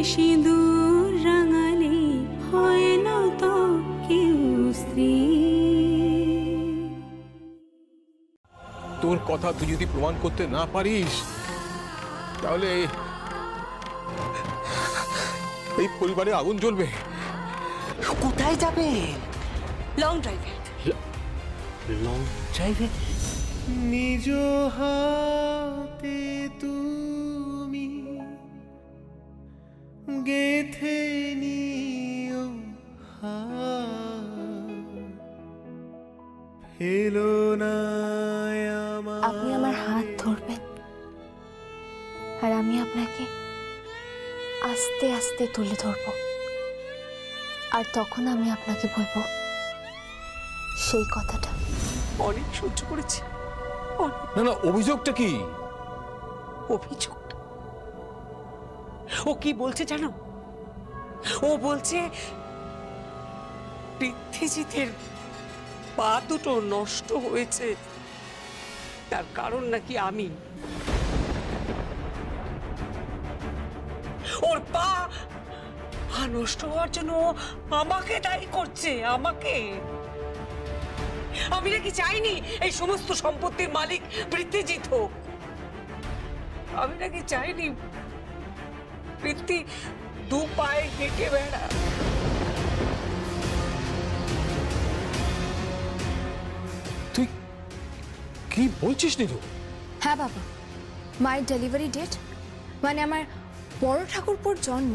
সিঁদুর রাঙালে হয় না তো কেউ স্ত্রী। তোর কথা তুই যদি প্রমাণ করতে না পারিস তাহলে এই পরিবারে আগুন জ্বলবে। কোথায় যাবে? লং ড্রাইভে। লং ড্রাইভে? নিজ হাতে তুমি গেথে নিও ফেলো না। আপনি আমার হাত ধরবেন আর আমি আপনাকে আস্তে আস্তে তুলে ধরব, আর তখন আমি আপনাকে বলবো সেই কথাটা। অনেক সহ্য করেছি। না না, অভিযোগটা কি? অভিযোগ? ও কি বলছে জানো? ও বলছে পৃথ্বীজিতের পা দুটো নষ্ট হয়েছে, তার কারণ নাকি আমি। ওর পা নষ্ট হওয়ার জন্য আমাকে দায়ী করছে, আমাকে। আমি নাকি চাইনি এই সমস্ত সম্পত্তির মালিক পৃথ্বীজিৎ হোক। আমি নাকি চাইনি পৃথ্বী দু পায়ে হেঁটে বেড়া। তুই কি বলছিস নীরু? হ্যাঁ বাবা, মায়ের ডেলিভারি ডেট মানে আমার বড় ঠাকুরপোর জন্ম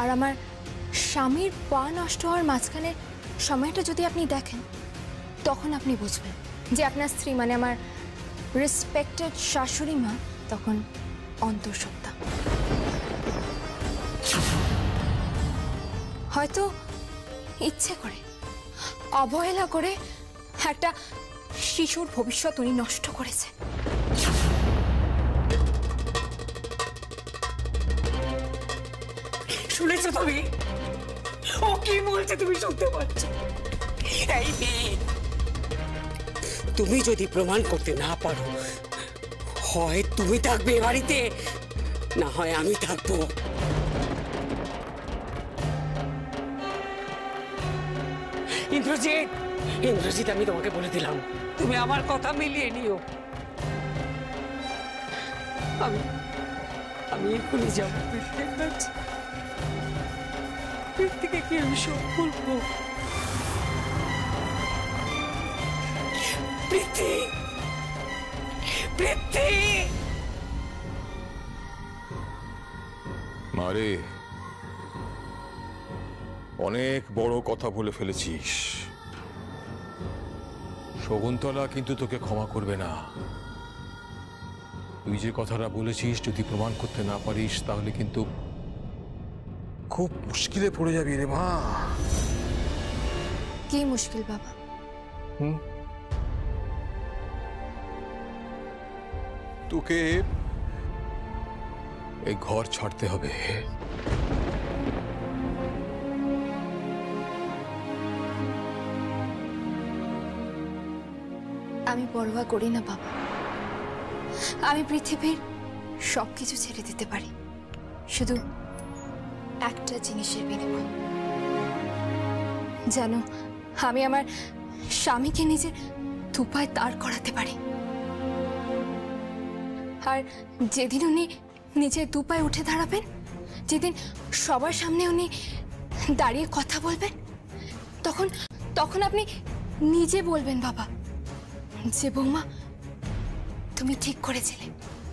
আর আমার স্বামীর পা নষ্ট হওয়ার মাঝখানে সময়টা যদি আপনি দেখেন, তখন আপনি বুঝবেন যে আপনার স্ত্রী মানে আমার রেসপেক্টেড শাশুড়ি মা তখন অন্তঃসত্ত্বা। হয়তো ইচ্ছে করে, অবহেলা করে একটা শিশুর ভবিষ্যৎ উনি নষ্ট করেছে। শুনেছো তুমি? ও কি বলছে তুমি শুনতে পাচ্ছ? এই মেয়ে, তুমি যদি প্রমাণ করতে না পারো, হয় তুমি থাকবে এ বাড়িতে, না হয় আমি থাকবো। ইন্দ্রজিৎ, ইন্দ্রজিৎ, আমি তোমাকে বলে দিলাম, তুমি আমার কথা মিলিয়ে নিও। আমি এখনই যাবো পৃথ্বীর কাছে। পৃথ্বীকে কি আমি সব বলবো? পৃথ্বী, পৃথ্বী! মারে, অনেক বড় কথা বলে ফেলেছিস। শকুন্তলা কিন্তু তোকে ক্ষমা করবে না। তুই যে কথাটা বলেছিস যদি প্রমাণ করতে না পারিস তাহলে কিন্তু খুব মুশকিলে পড়ে যাবি রে মা। কি মুশকিল বাবা? তোকে এই ঘর ছাড়তে হবে। আমি পরোয়া করি না বাবা, আমি পৃথিবীর সবকিছু ছেড়ে দিতে পারি, শুধু একটা জিনিসের বিনিময়। জানো, আমি আমার স্বামীকে নিজের দুপায়ে দাঁড় করাতে পারি, আর যেদিন উনি নিজের দুপায়ে উঠে দাঁড়াবেন, যেদিন সবার সামনে উনি দাঁড়িয়ে কথা বলবেন, তখন তখন আপনি নিজে বলবেন বাবা যে বৌমা তুমি ঠিক করেছিলে।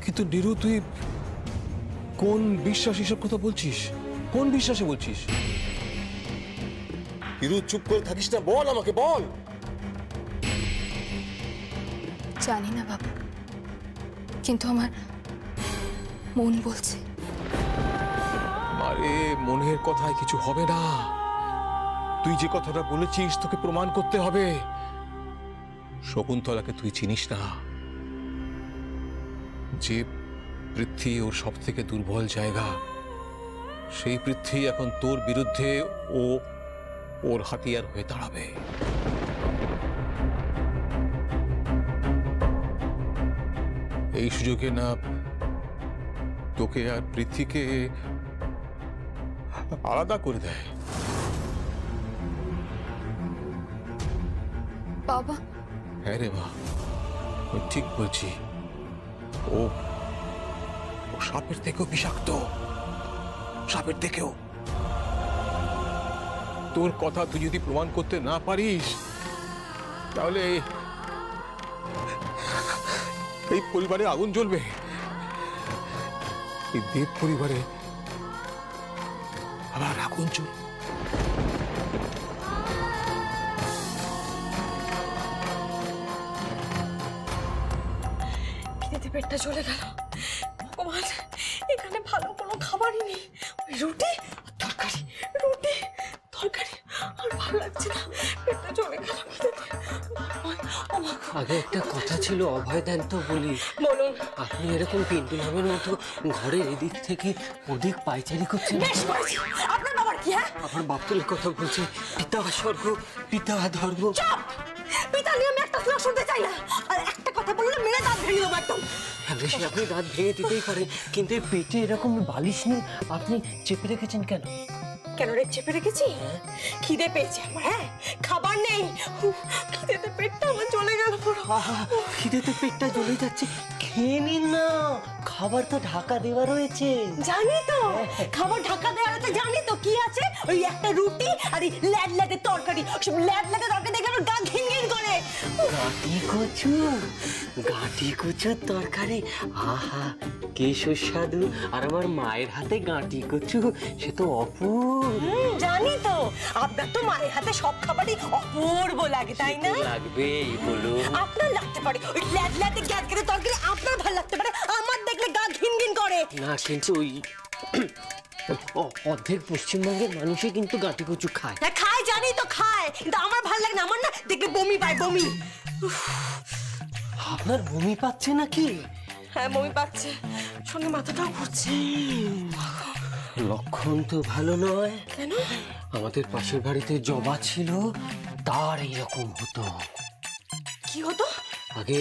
কিন্তু নীরু, তুই কোন বিশ্বাস এসব কথা বলছিস? কোন বিশ্বাসে বলছিস? নীরু, চুপ করে থাকিস না, বল আমাকে, বল। জানি না বাবা, কিন্তু আমার মন বলছে। আরে মনের কথায় কিছু হবে না। তুই যে কথাটা বলেছিস তোকে প্রমাণ করতে হবে। শকুন্তলাকে তুই চিনিস না। যে পৃথ্বী ওর সব থেকে দুর্বল জায়গা, সেই পৃথ্বী এখন তোর বিরুদ্ধে ওর হাতিয়ার হয়ে দাঁড়াবে। এই সুযোগে না তোকে আর পৃথ্বীকে আলাদা করে দেয়। বাবা, হ্যাঁ রে মা, আমি ঠিক বলছি। ও ও সাপের থেকেও বিষাক্ত, সাপের থেকেও। তোর কথা তুই যদি প্রমাণ করতে না পারিস, তাহলে এই পরিবারে আগুন জ্বলবে। এই দেব পরিবারে আবার আগুন জ্বলবে। খিদেতে পেটটা চলে গেল। ভগবান, এখানে ভালো কোনো খাবারই নেই। ওই রুটি আর তরকারি, রুটি তরকারি, আর ভালো লাগছে না, পেটটা চলে গেল খিদেতে। আগে একটা কথা ছিল, অভয় দেন তো বলি। বলুন। আপনি এরকম পিন্টু নামের মতো ঘরের এদিক থেকে ওদিক পাইচারি করছেন। বেশ করেছি। আপনার বাবার কি? হ্যাঁ, আমার বাপতুলের কথা বলছে, পিতা স্বর্গ পিতা ধর্ম। চাপ! পিতা নিয়ে আমি একটা শ্লোক শুনতে চাই না। আর একটা কথা বললে মেরে দাঁত ভেঙে দেবো একদম। বেশি আপনি দাঁত ভেঙে দিতেই পারেন, কিন্তু এই পেটে এরকম বালিশ নিয়ে আপনি চেপে রেখেছেন কেন? কেন রে চেপে রেখেছি? খিদে পেয়েছে আমার। হ্যাঁ, খাবার নেই। খিদেতে পেটটা আমার চলে গেল পুরো। খিদেতে পেটটা জ্বলে যাচ্ছে, খেয়ে নিন না। খাবার তো ঢাকা দেওয়া রয়েছে। জানি তো, খাবার ঢাকা দেওয়ার তো জানি তো। কি আছে? ওই একটা রুটি আর এই ল্যাড ল্যাডে তরকারি। সব ল্যাড ল্যাডে তরকারি দেখে আমার গা ঘিন ঘিন করে। গাঁটি কচুর তরকারি, আহা কি সুস্বাদু। আর আমার মায়ের হাতে গাঁটি কচু, সে তো অপূর্ব। জানি তো, আপনার তো মায়ের হাতে সব খাবারই অপূর্ব লাগে, তাই না? লাগবেই বলো। আপনার লাগতে পারে ওই ল্যাড ল্যাডে গ্যাস করে তরকারি, আপনার ভালো লাগতে পারে, আমার দেখলে গা ঘিন ঘিন করে। না, কিন্তু ওই অর্ধেক পশ্চিমবঙ্গের মানুষই কিন্তু গাঁটি কচু খায়। হ্যাঁ খায়, জানি তো খায়, কিন্তু আমার ভালো লাগে না। আমার না দেখলে বমি পায়, বমি। আপনার বমি পাচ্ছে নাকি? হ্যাঁ বমি পাচ্ছে, সঙ্গে মাথাটাও ঘুরছে। লক্ষণ তো ভালো নয়। কেন? আমাদের পাশের বাড়িতে জবা ছিল, তার এইরকম হতো। কি হতো? আগে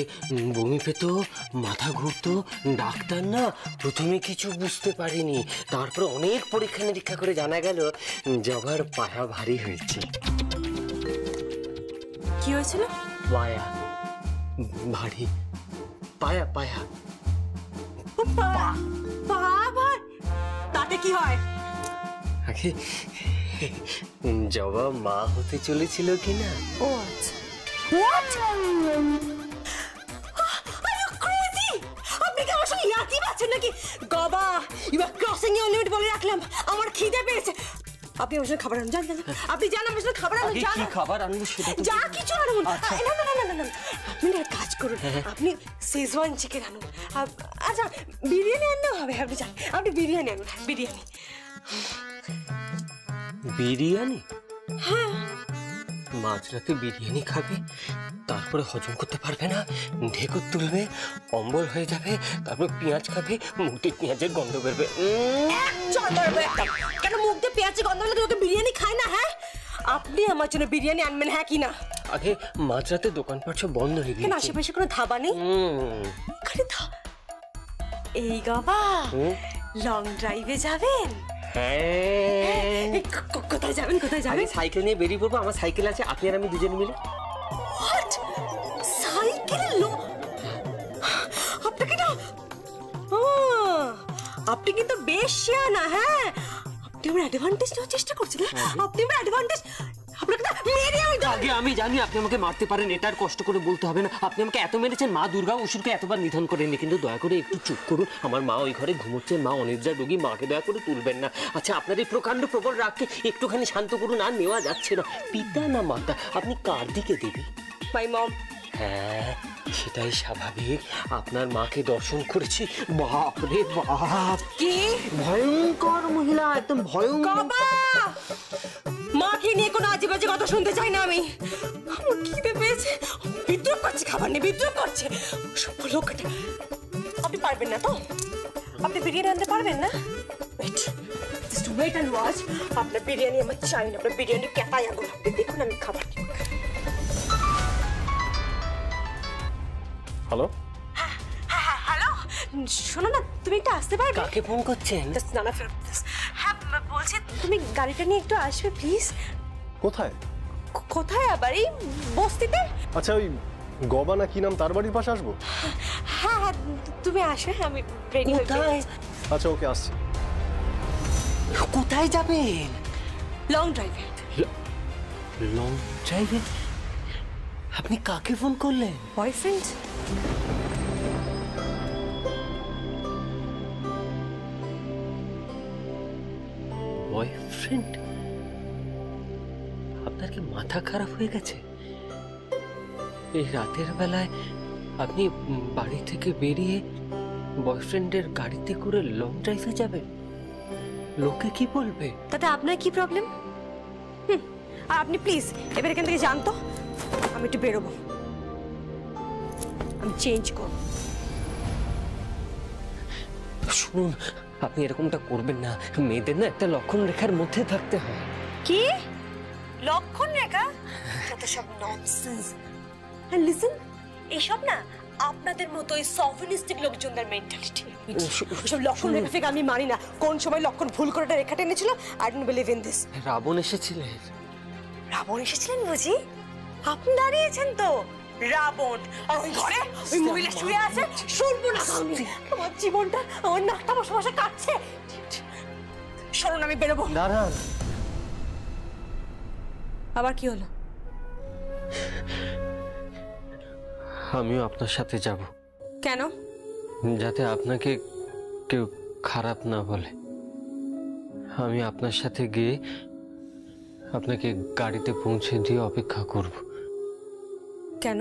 বমি পেত, মাথা ঘুরতো। ডাক্তার না প্রথমে কিছু বুঝতে পারেনি, তারপর অনেক পরীক্ষা নিরীক্ষা করে জানা গেল জবার পায়া ভারী হয়েছে। কি হয়েছিল? পায়া ভারী, পায়া পায়া। বাবা, তাতে কি হয়? আগে জবা মা হতে চলেছিল কিনা। ও আচ্ছা। What? Are you crazy? আপনি কি আমার সঙ্গে ইয়ার্কি মারছেন নাকি? গবা, you are crossing your limit বলে রাখলাম। আমার খিদে পেয়েছে। আপনি আমার সঙ্গে খাবার আনুন, যান যান। আপনি জান আমার সঙ্গে খাবার আনুন, যান। কি খাবার আনবো সেটা? যা কিছু আনুন। আচ্ছা। না না না না না, আপনি না এক কাজ করুন, আপনি শেজওয়ান চিকেন আনুন। আচ্ছা, বিরিয়ানি আনলেও হবে। আপনি যান, আপনি বিরিয়ানি আনুন। বিরিয়ানি। বিরিয়ানি? হ্যাঁ। মাঝরাতে বিরিয়ানি খাবে, তারপরে হজম করতে পারবে না, ঢেকুর তুলবে, অম্বল হয়ে যাবে, তারপর পেঁয়াজ খাবে, মুখে পেঁয়াজের গন্ধ বেরবে। কেন মুখ দিয়ে পেঁয়াজের গন্ধ বেরোলে তোকে বিরিয়ানি খায় না? হ্যাঁ, আপনি আমার জন্য বিরিয়ানি আনবেন, হ্যাঁ কি না? আগে মাঝরাতে দোকানপাট সব বন্ধ হয়ে কেন গেছে। আশেপাশে কোনো ধাবা নেই? এই গবা, লং ড্রাইভে যাবেন? হ্যাঁ। কোথায় যাবেন? কোথায় যাবেন? সাইকেল নিয়ে বেরিয়ে পড়বো, আমার সাইকেল আছে, আপনি আর আমি দুজন মিলে। What? সাইকেল? আপনাকে না, আপনি কিন্তু বেশ শিয়ানা। হ্যাঁ, আপনি আমার অ্যাডভান্টেজ নেওয়ার চেষ্টা করছেন। আপনি আমার অ্যাডভান্টেজ, আপনাকে না মেরে আমি। আগে আমি জানি আপনি আমাকে মারতে পারেন, এটা আর কষ্ট করে বলতে হবে না। আপনি আমাকে এত মেরেছেন, মা দুর্গা অসুরকে এতবার নিধন করেননি, কিন্তু দয়া করে একটু চুপ করুন। আমার মা ওই ঘরে ঘুমোচ্ছে, মা অনিদ্রা রোগী, মাকে দয়া করে তুলবেন না। আচ্ছা, আপনার এই প্রকাণ্ড প্রবল রাগকে একটুখানি শান্ত করুন, আর নেওয়া যাচ্ছে না। পিতা না মাতা, আপনি কার দিকে দেবেন? মাই মম। হ্যাঁ, সেটাই স্বাভাবিক। আপনার মাকে দর্শন করেছি, বাপ রে বাপ, কি ভয়ঙ্কর মহিলা, একদম ভয়ঙ্কর। বাবা, মাকে নিয়ে কোনো আজে বাজে কথা শুনতে চাই না আমি। আমার খিদে পেয়েছে, বিদ্রোহ করছে, খাবার নিয়ে বিদ্রোহ করছে। সব লোকটা, আপনি পারবেন না তো? আপনি বিরিয়ানি আনতে পারবেন না? Wait, just wait and watch. আপনার বিরিয়ানি আমার চাই না, আপনার বিরিয়ানি কেটাই আগুন। আপনি দেখুন আমি খাবার কি। হ্যালো, হ্যালো, শোনো না, তুমি একটু আসতে পারবে? কাকে ফোন করছেন? না না, হ্যাঁ বলছি তুমি গাড়িটা নিয়ে একটু আসবে প্লিজ। কোথায়? কোথায় আবার? এই বস্তিতে। আচ্ছা ওই গবা না কি নাম তার বাড়ির পাশে আসবো? হ্যাঁ হ্যাঁ তুমি আসবে, আমি রেডি হয়ে। আচ্ছা ওকে আসছি। কোথায় যাবেন? লং ড্রাইভে। লং ড্রাইভে? আপনি কাকে ফোন করলেন? বয়ফ্রেন্ড। বয়ফ্রেন্ড? আপনার কি মাথা খারাপ হয়ে গেছে? এই রাতের বেলায় আপনি বাড়ি থেকে বেরিয়ে বয়ফ্রেন্ডের গাড়িতে করে লং ড্রাইভে যাবেন? লোকে কি বলবে? তাতে আপনার কি প্রবলেম? আর আপনি প্লিজ এবার এখান থেকে যান তো, আমি একটু বেরোবো, আমি চেঞ্জ করব। শুনুন, আপনি এরকমটা করবেন না। মেয়েদের না একটা লক্ষণ রেখার মধ্যে থাকতে হয়। কি লক্ষণ রেখা? যত সব ননসেন্স। আর লিসেন, এইসব না আপনাদের মতো এই সফিস্টিক লোকজনদের মেন্টালিটি। ওসব লক্ষণ রেখা ফেকে আমি মানি না। কোন সময় লক্ষণ ভুল করে একটা রেখা টেনেছিল? I don't believe in this. Ravan এসেছিলেন। রাবণ এসেছিলেন বুঝি? আপনি দাঁড়িয়েছেন তো রাবণ, আর ওই ঘরে ওই মহিলা শুয়ে আছে। শুনবো না আমার জীবনটা, আমার নাকটা বসে বসে কাটছে। শোনুন, আমি বেরোবো। দাঁড়ান। আবার কি হলো? আমিও আপনার সাথে যাব। কেন? যাতে আপনাকে কেউ খারাপ না বলে। আমি আপনার সাথে গিয়ে আপনাকে গাড়িতে পৌঁছে দিয়ে অপেক্ষা করব। কেন?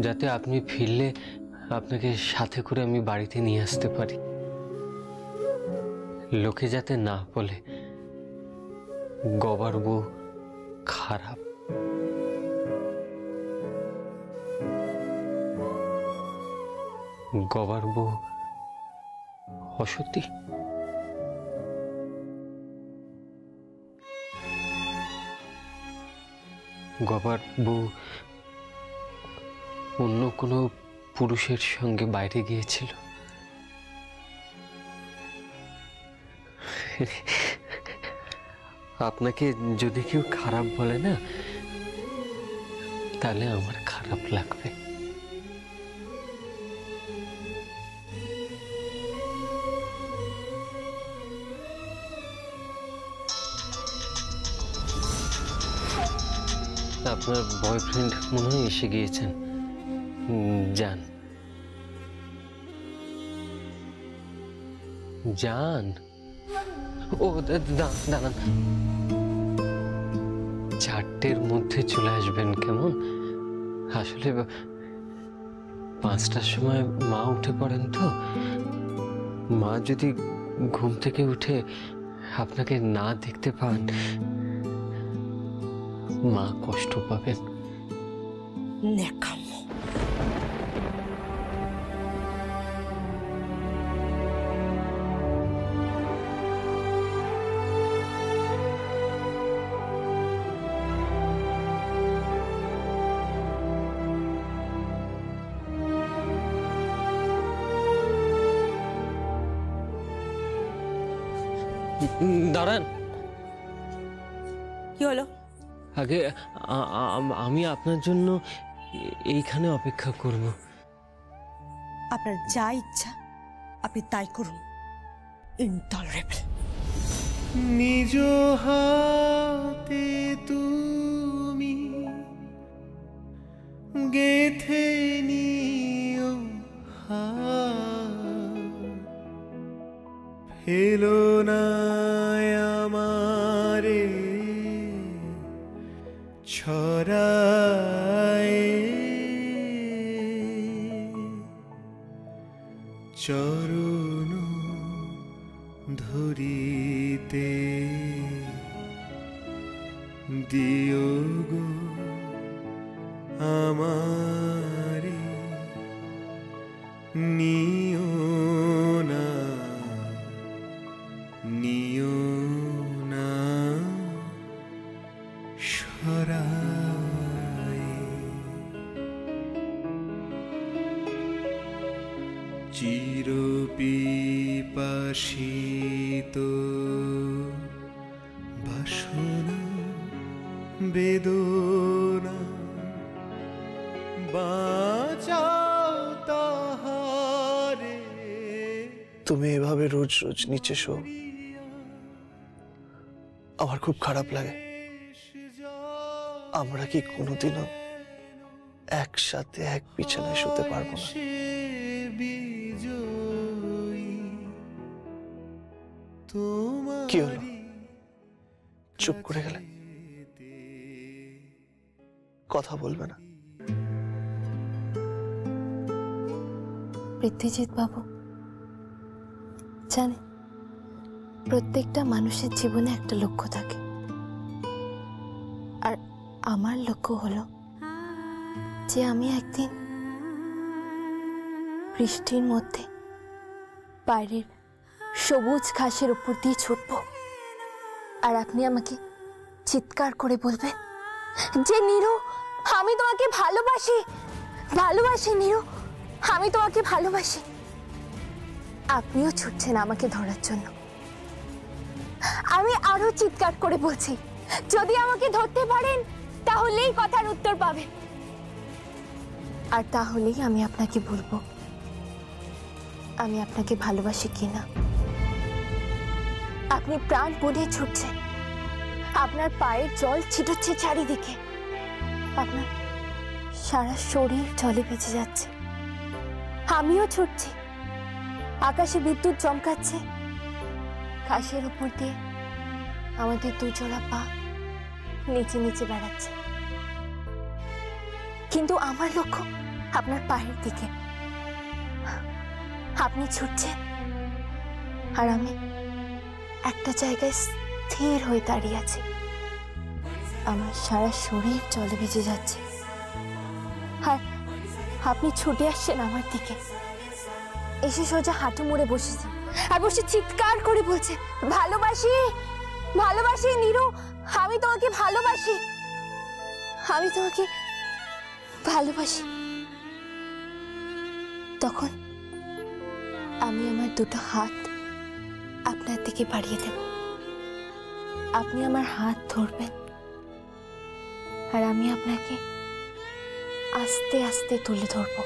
যাতে আপনি ফিরলে আপনাকে সাথে করে আমি বাড়িতে নিয়ে আসতে পারি। লোকে যাতে না বলে গবার বউ খারাপ। গবার বউ অসতী। গবার বউ অন্য কোনো পুরুষের সঙ্গে বাইরে গিয়েছিল। আপনাকে যদি কেউ খারাপ বলে না, তাহলে আমার খারাপ লাগবে। আপনার বয়ফ্রেন্ড মনে হয় এসে গিয়েছেন। যান যান। ও দাঁড়ান, 4টের মধ্যে চলে আসবেন কেমন? আসলে 5টার সময় মা উঠে পড়েন তো। মা যদি ঘুম থেকে উঠে আপনাকে না দেখতে পান, মা কষ্ট পাবেন। নেকামো। দাঁড়ান। কি হলো? আগে আমি আপনার জন্য এইখানে অপেক্ষা করব। আপনার যা ইচ্ছা আপনি তাই করুন। ইনটলারেবল। নিজ হাতে তুমি গেথে নিও ফেলো না আমারে ছড়ায় চরণ ধরিতে দিও গো আমারে নিও না নিও না সরায় চির পিপাসিত বেদনা বাঁচাও তাহারে। তুমি এভাবে রোজ রোজ নিচে শো, আমার খুব খারাপ লাগে। আমরা কি কোনোদিনও একসাথে এক বিছানায় শুতে পারবো না? কি হলো, চুপ করে গেলে? কথা বলবে না? পৃথ্বীজিৎ বাবু জানে, প্রত্যেকটা মানুষের জীবনে একটা লক্ষ্য থাকে, আর আমার লক্ষ্য হলো যে আমি একদিন বৃষ্টির মধ্যে বাইরের সবুজ ঘাসের উপর দিয়ে ছুটব, আর আপনি আমাকে চিৎকার করে বলবেন যে নীরু, আমি তোমাকে ভালোবাসি, ভালোবাসি নীরু, আমি তোমাকে ভালোবাসি। আপনিও ছুটছেন আমাকে ধরার জন্য। আমি আরো চিৎকার করে বলছি, যদি আমাকে ধরতে পারেন তাহলেই কথার উত্তর পাবেন, আর তাহলেই আমি আপনাকে বলবো আমি আপনাকে ভালোবাসি কিনা। আপনি প্রাণপণে ছুটছেন, আপনার পায়ের জল ছিটচ্ছে চারিদিকে, আপনার সারা শরীর জলে ভিজে যাচ্ছে। আমিও ছুটছি, আকাশে বিদ্যুৎ চমকাচ্ছে, ঘাসের উপর দিয়ে আমাদের দুজোড়া পা নিচে নিচে বেড়াচ্ছে, কিন্তু আমার লক্ষ্য আপনার পায়ের দিকে। আপনি ছুটছেন আর আমি একটা জায়গায় স্থির হয়ে দাঁড়িয়ে আছি, আমার সারা শরীর জলে ভিজে যাচ্ছে, আর আপনি ছুটে আসছেন আমার দিকে, এসে সোজা হাঁটু মুড়ে বসেছেন, আর বসে চিৎকার করে বলছেন, ভালোবাসি, ভালোবাসি নীরু, আমি তোমাকে ভালোবাসি, আমি তোমাকে ভালোবাসি। তখন আমি আমার দুটো হাত আপনার দিকে বাড়িয়ে দেব, আপনি আমার হাত ধরবেন, আর আমি আপনাকে আস্তে আস্তে তুলে ধরব।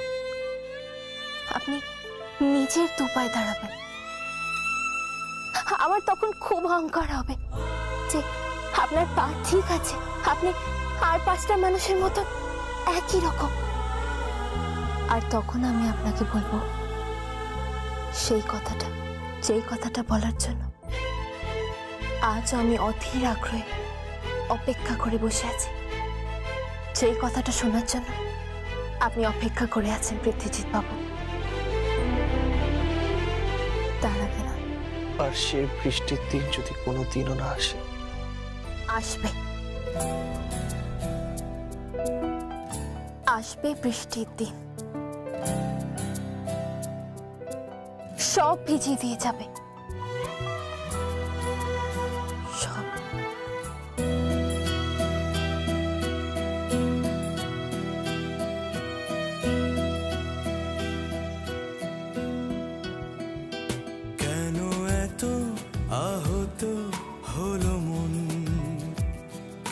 আপনি নিজের দুপায়ে দাঁড়াবেন। আমার তখন খুব অহংকার হবে যে আপনার পা ঠিক আছে, আপনি আর পাঁচটা মানুষের মতো একই রকম। আর তখন আমি আপনাকে বলবো সেই কথাটা, যেই কথাটা বলার জন্য আজ আমি অধীর আগ্রহে অপেক্ষা করে বসে আছি, যেই কথাটা শোনার জন্য আপনি অপেক্ষা করে আছেন পৃথ্বীজিৎ বাবু। তার আগে না। আর সে বৃষ্টির দিন যদি কোনোদিনও না আসে? আসবে, আসবে বৃষ্টির দিন, সব ভিজিয়ে দিয়ে যাবে, সব। কেন এত আহত হলো মন,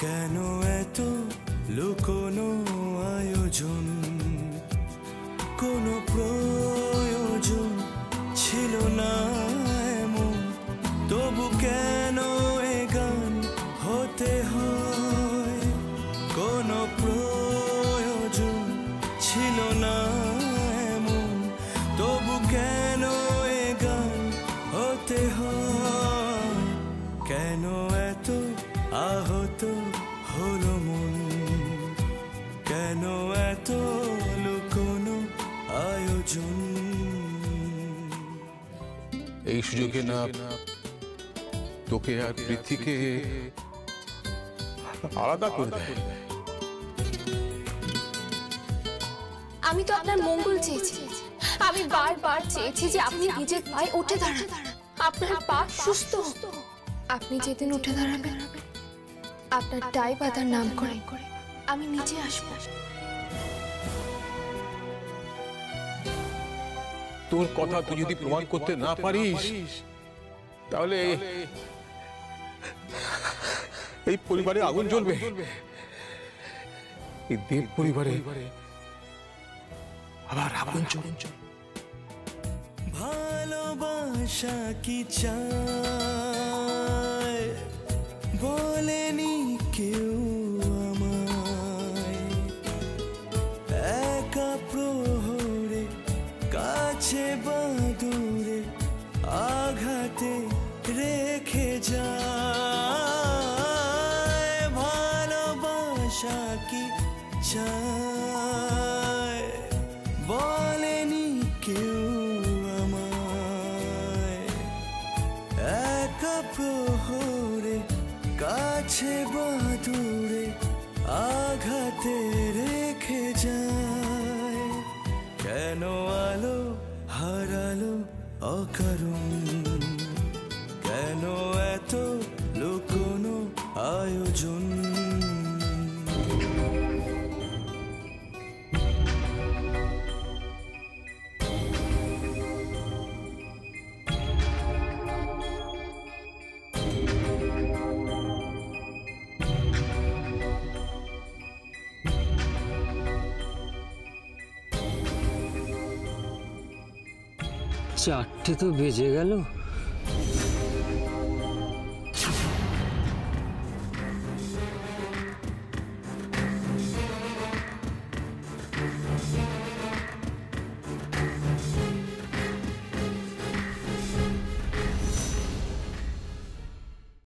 কেন এত লুকোনো আয়োজন, কোনো প্রয়োজন ছিল না এমন, তবু কেন এ গান হতে হয়, কোনো প্রয়োজন ছিল না এমন, তবু কেন এ গান হতে হয়, কেন এত আহত হলো মন, কেন এত লুকোনো আয়োজন। এই সুযোগে না তোকে আর পৃথ্বীকে আলাদা করে দেয়। আমি তো আপনার মঙ্গল চেয়েছি, আমি বারবার চেয়েছি যে আপনি নিজের পায়ে উঠে দাঁড়ান, আপনার পা সুস্থ হোক। আপনি যেদিন উঠে দাঁড়াবেন আপনার টাই বাঁধার নাম করে আমি নিজে আসবো। তোর কথা তুই যদি প্রমাণ করতে না পারিস তাহলে এই পরিবারে আগুন জ্বলবে, এই দেব পরিবারে আবার আগুন জ্বলবে। ভালোবাসা কি চায় বলেনি কেউ আমায়, একা প্রহরে কাছে বা দূরে আঘাতে রেখে যায়। ভালোবাসা কি চায় বলেনি কেউ আমায়, একা প্রহরে কাছে বা দূরে আঘাতে রেখে যায়। কেন আলো হারালো অকারণ, কেন এত লুকোনো আয়োজন। চারটে তো বেজে গেল।